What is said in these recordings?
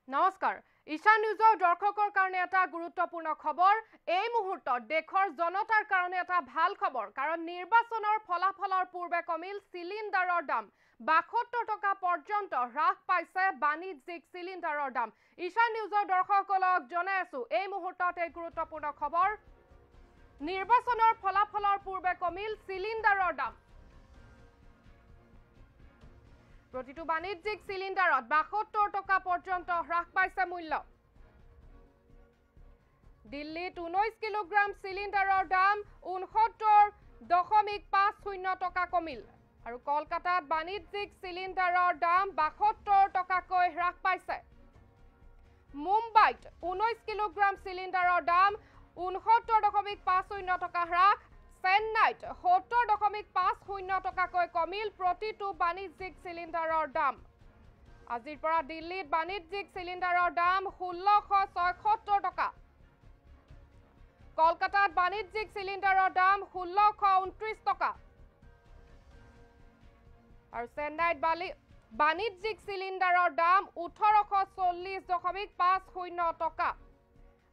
নমস্কাৰ ঈশান নিউজৰ দৰ্শকৰ কাৰণে এটা গুৰুত্বপূৰ্ণ খবৰ এই মুহূৰ্তত দেশৰ জনতাৰ কাৰণে এটা ভাল খবৰ কাৰণ নিৰ্বাচনৰ ফলাফলৰ পূৰ্বে কমিল সিলিণ্ডাৰৰ দাম ৭২ টকা পৰ্যন্ত হ্ৰাস পাইছে বাণিজ্যিক সিলিণ্ডাৰৰ দাম ঈশান নিউজৰ দৰ্শকসকলক জনাই আছো এই মুহূৰ্তত এই গুৰুত্বপূৰ্ণ খবৰ নিৰ্বাচনৰ ফলাফলৰ পূৰ্বে কমিল সিলিণ্ডাৰৰ দাম প্ৰতিটো বাণিজ্যিক সিলিণ্ডাৰত ৭২ টকা পৰ্যন্ত হ্ৰাস পাইছে মূল্য দিল্লীত 19 কিলোগ্ৰাম সিলিণ্ডাৰৰ দাম ৬৯.৫০ টকা কমিল আৰু কলকাতাত বাণিজ্যিক সিলিণ্ডাৰৰ দাম ৭২ টকাকৈ হ্ৰাস পাইছে মুম্বাইত 19 কিলোগ্ৰাম সিলিণ্ডাৰৰ দাম ৬৯.৫০ টকা হ্ৰাস চেন্নাইত ৭০.৫০ টকাকৈ কমিল প্ৰতিটো বাণিজ্যিক সিলিণ্ডাৰৰ দাম আজিৰ পৰা দিল্লীত বাণিজ্যিক সিলিণ্ডাৰৰ দাম ১৬৭৬ টকা কলকাতাত বাণিজ্যিক সিলিণ্ডাৰৰ দাম ১৬২৯ টকা আৰু চেন্নাইত বাণিজ্যিক সিলিণ্ডাৰৰ দাম ১৮৪০.৫০ টকা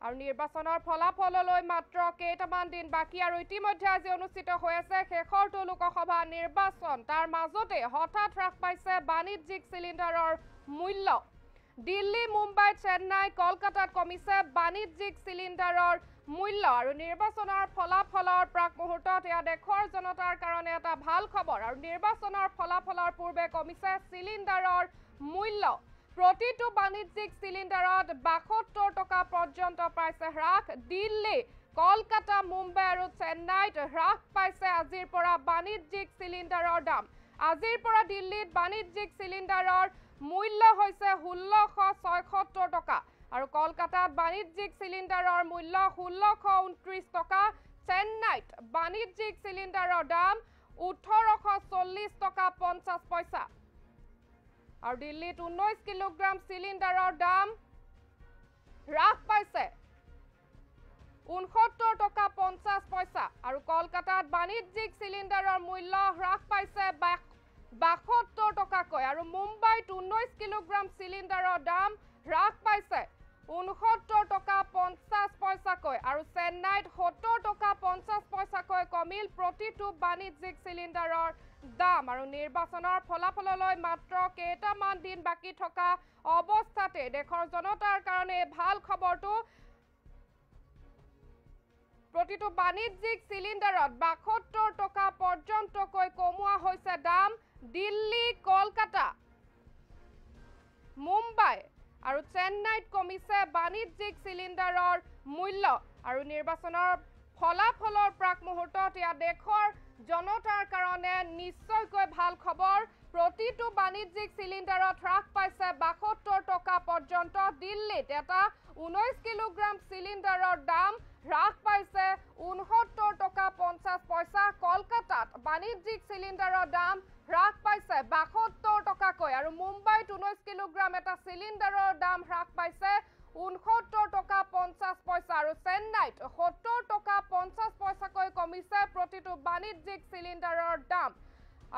আৰু নিৰ্বাচনৰ ফলাফললৈ মাত্ৰ কেইটামান দিন বাকি আৰু ইতিমধ্যে আজি অনুষ্ঠিত হৈ আছে শেষৰটো লোকসভা নিৰ্বাচন তাৰ মাজতে হঠাৎ হ্ৰাস পাইছে বাণিজ্যিক সিলিণ্ডাৰৰ মূল্য দিল্লী মুম্বাই চেন্নাই কলকাতাত কমিছে বাণিজ্যিক সিলিণ্ডাৰৰ মূল্য আৰু নিৰ্বাচনৰ ফলাফলৰ প্ৰাক মুহূৰ্তত এয়া দেশৰ জনতাৰ কাৰণে এটা ভাল খবৰ আৰু নিৰ্বাচনৰ ফলাফলৰ পূৰ্বে কমিছে সিলিণ্ডাৰৰ মূল্য প্ৰতিটো বাণিজ্যিক সিলিণ্ডাৰত ৭২ টকা পৰ্যন্ত পাইছে হ্ৰাস দিল্লী কলকাতা মুম্বাই আৰু চেন্নাইত হ্ৰাস পাইছে আজিৰ পৰা বাণিজ্যিক সিলিণ্ডাৰৰ দাম আজিৰ পৰা দিল্লীত বাণিজ্যিক সিলিণ্ডাৰৰ মূল্য হৈছে ১৬৭৬ টকা আৰু কলকাতাত বাণিজ্যিক সিলিণ্ডাৰৰ মূল্য ১৬২৯ টকা চেন্নাইত বাণিজ্যিক সিলিণ্ডাৰৰ দাম ১৮৪০ টকা ৫০ পইচা আৰু দিল্লীত 19 কিলোগ্ৰাম সিলিণ্ডাৰৰ দাম হ্ৰাস পাইছে ৬৯ টকা ৫০ পইচা আৰু কলকাতাত বাণিজ্যিক সিলিণ্ডাৰৰ মূল্য হ্ৰাস পাইছে ৭২ টকাকৈ আৰু মুম্বাইত 19 কিলোগ্ৰাম সিলিণ্ডাৰৰ দাম হ্ৰাস পাইছে ৬৯ টকা ৫০ পইচাকৈ আৰু চেন্নাইত ৭০ টকা ৫০ পইচাকৈ কমিল প্ৰতিটো বাণিজ্যিক সিলিণ্ডাৰৰ দাম আৰু নিৰ্বাচনৰ ফলাফললৈ মাত্ৰ কেইটামান দিন বাকি থকা অৱস্থাতে দেশৰ জনতাৰ কাৰণে ভাল খবৰটো প্ৰতিটো বাণিজ্যিক সিলিণ্ডাৰত ৭২ টকা পৰ্যন্তকৈ কমোৱা হৈছে দাম দিল্লী কলকাতা মুম্বাই আৰু চেন্নাইত কমিছে বাণিজ্যিক সিলিণ্ডাৰৰ মূল্য আৰু নিৰ্বাচনৰ ফলাফলৰ প্ৰাক মুহূৰ্তত এয়া দেশৰ জনতাৰ কাৰণে নিশ্চয়কৈ ভাল খবৰ প্ৰতিটো বাণিজ্যিক সিলিণ্ডাৰত হ্ৰাস পাইছে ৭২ টকা পৰ্যন্ত দিল্লীত এটা 19 কিলোগ্ৰাম সিলিণ্ডাৰৰ দাম হ্ৰাস পাইছে ৬৯ টকা ৫০ পইচা কলকাতাত বাণিজ্যিক সিলিণ্ডাৰৰ দাম হ্ৰাস পাইছে ৭২ টকাকৈ আৰু মুম্বাইত 19 কিলোগ্ৰাম এটা সিলিণ্ডাৰৰ দাম হ্ৰাস পাইছে ৬৯ টকা ৫০ পইচা আৰু চেন্নাইত ৭০ টকা ৫০ পইচাকৈ কমিছে প্ৰতিটো বাণিজ্যিক সিলিণ্ডাৰৰ দাম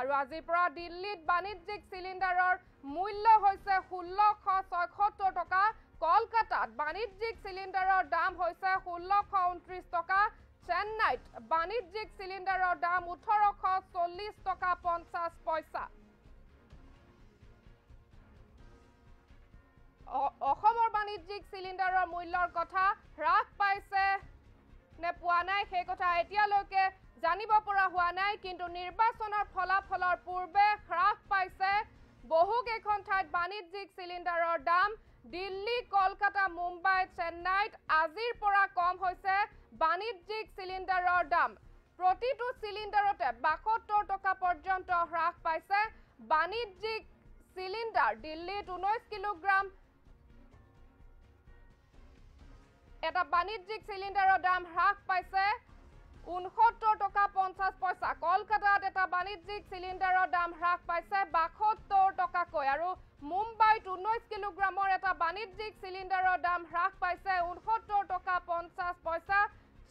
আৰু আজিৰ পৰা দিল্লীত বাণিজ্যিক সিলিণ্ডাৰৰ মূল্য হৈছে ১৬৭৬ টকা কলকাতাত বাণিজ্যিক সিলিণ্ডাৰৰ দাম হৈছে ১৬২৯ টকা চেন্নাইত বাণিজ্যিক সিলিণ্ডাৰৰ দাম ১৮৪০ টকা ৫০ পইচা অসমৰ বাণিজ্যিক সিলিণ্ডাৰৰ মূল্যৰ কথা হ্ৰাস পাইছে নে পোৱা নাই সেই কথা এতিয়ালৈকে জানিব পৰা হোৱা নাই কিন্তু নিৰ্বাচনৰ ফলাফলৰ পূৰ্বে হ্ৰাস পাইছে বহুকেইখন ঠাইত বাণিজ্যিক সিলিণ্ডাৰৰ দাম দিল্লী কলকাতা মুম্বাই চেন্নাইত আজিৰ পৰা কম হৈছে বাণিজ্যিক সিলিণ্ডাৰৰ দাম প্ৰতিটো সিলিণ্ডাৰতে ৭২ টকা পৰ্যন্ত হ্ৰাস পাইছে বাণিজ্যিক সিলিণ্ডাৰ দিল্লীত 19 কিলোগ্ৰাম এটা বাণিজ্যিক সিলিণ্ডাৰৰ দাম হ্ৰাস পাইছে ৬৯ টকা ৫০ পইচা কলকাতাত এটা বাণিজ্যিক সিলিণ্ডাৰৰ দাম হ্ৰাস পাইছে ৭২ টকাকৈ আৰু মুম্বাইত 19 কিলোগ্ৰামৰ এটা বাণিজ্যিক সিলিণ্ডাৰৰ দাম হ্ৰাস পাইছে ৬৯ টকা ৫০ পইচা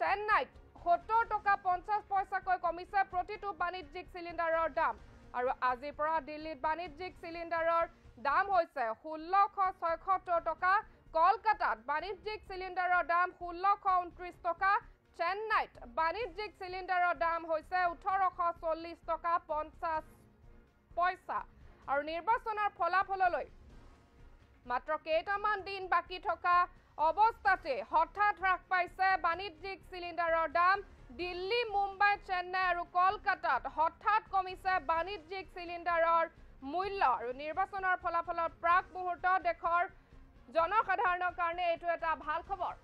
চেন্নাইত ৭০ টকা ৫০ পইচাকৈ কমিছে প্ৰতিটো বাণিজ্যিক সিলিণ্ডাৰৰ দাম আৰু আজিৰ পৰা দিল্লীত বাণিজ্যিক সিলিণ্ডাৰৰ দাম হৈছে 1676 টকা। কলকাতাত বাণিজ্যিক চিলিণ্ডাৰৰ দাম 1629 টকা। চেন্নাইত বাণিজ্যিক চিলিণ্ডাৰৰ দাম হৈছে 1840 টকা 50 পইচা। আৰু নিৰ্বাচনৰ ফলাফললৈ মাত্ৰ কেইটামান দিন বাকী থকা অৱস্থাতে হঠাৎ হ্ৰাস পাইছে বাণিজ্যিক চিলিণ্ডাৰৰ দাম। দিল্লী, মুম্বাই, চেন্নাই আৰু কলকাতাত হঠাৎ কমিছে বাণিজ্যিক চিলিণ্ডাৰৰ মূল্য। আৰু নিৰ্বাচনৰ ফলাফলৰ প্ৰাক মুহূৰ্ত দেশৰ জনসাধাৰণৰ কাৰণে এইটো এটা ভাল খবৰ।